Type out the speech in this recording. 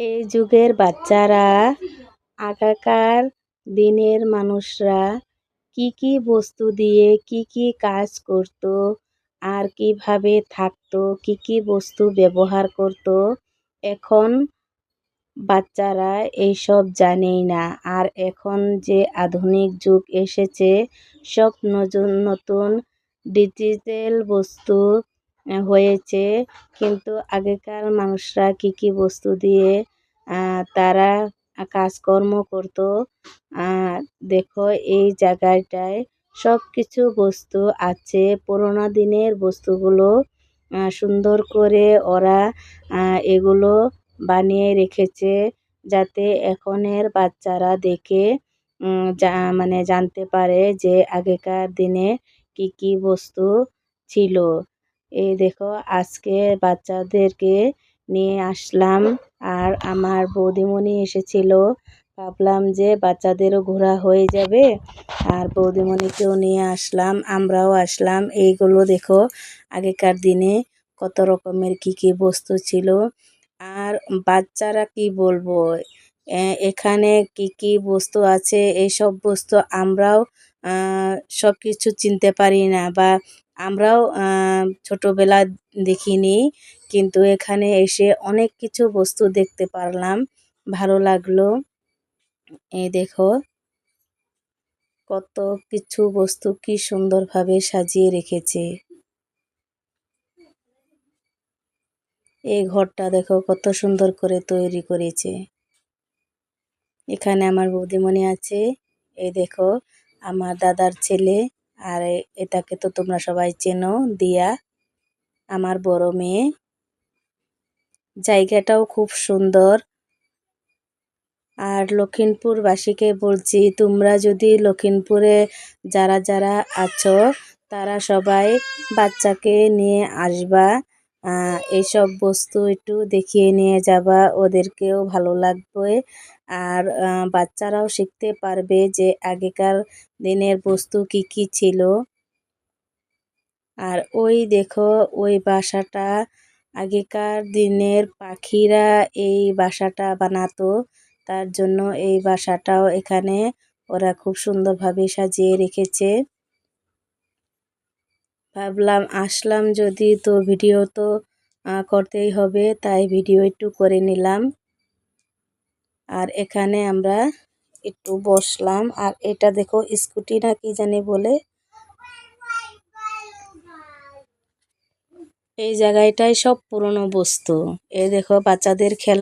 এই যুগের বাচ্চারা আগেকার দিনের মানুষরা কি কি বস্তু দিয়ে কি কি কাজ করত আর কিভাবে থাকতো, কি কি বস্তু ব্যবহার করত, এখন বাচ্চারা এইসব জানেই না। আর এখন যে আধুনিক যুগ এসেছে, সব নতুন নতুন ডিজিটাল বস্তু হয়েছে, কিন্তু আগেকার মানুষরা কি কি বস্তু দিয়ে তারা কাজকর্ম করত। দেখো এই জায়গাটায় সব কিছু বস্তু আছে, পুরোনো দিনের বস্তুগুলো সুন্দর করে ওরা এগুলো বানিয়ে রেখেছে, যাতে এখনের বাচ্চারা দেখে মানে জানতে পারে যে আগেকার দিনে কি কি বস্তু ছিল। এই দেখো আজকে বাচ্চাদেরকে নিয়ে আসলাম, আর আমার বৌদিমণি এসেছিল, ভাবলাম যে বাচ্চাদেরও ঘোরা হয়ে যাবে, আর বৌদিমণিকেও নিয়ে আসলাম, আমরাও আসলাম। এইগুলো দেখো আগেকার দিনে কত রকমের কি কি বস্তু ছিল। আর বাচ্চারা কি বলবো, এখানে কি কি বস্তু আছে, এইসব বস্তু আমরাও সব কিছু চিনতে পারি না, বা আমরাও ছোটোবেলা দেখিনি, কিন্তু এখানে এসে অনেক কিছু বস্তু দেখতে পারলাম, ভালো লাগলো। এই দেখো কত কিছু বস্তু কি সুন্দরভাবে সাজিয়ে রেখেছে। এই ঘরটা দেখো কত সুন্দর করে তৈরি করেছে। এখানে আমার বৌদিমণি আছে, এই দেখো আমার দাদার ছেলে, আর এটাকে তো তোমরা সবাই চেনো, দিয়া, আমার বড় মেয়ে। জায়গাটাও খুব সুন্দর। আর লখিমপুরবাসীকে বলছি, তোমরা যদি লখিমপুরে যারা যারা আছো, তারা সবাই বাচ্চাকে নিয়ে আসবা, এইসব বস্তু একটু দেখিয়ে নিয়ে যাবা, ওদেরকেও ভালো লাগবে, আর বাচ্চারাও শিখতে পারবে যে আগেকার দিনের বস্তু কি কি ছিল। আর ওই দেখো ওই বাসাটা, আগেকার দিনের পাখিরা এই বাসাটা বানাতো, তার জন্য এই বাসাটাও এখানে ওরা খুব সুন্দরভাবে সাজিয়ে রেখেছে। ভাবলাম আসলাম যদি, তো ভিডিও তো করতেই হবে, তাই ভিডিও একটু করে নিলাম। আর এখানে আমরা একটু বসলাম, আর এটা দেখো স্কুটি না কি জানি বলে, এই জায়গাটায় সব পুরনো বস্তু। এই দেখো বাচ্চাদের খেলা।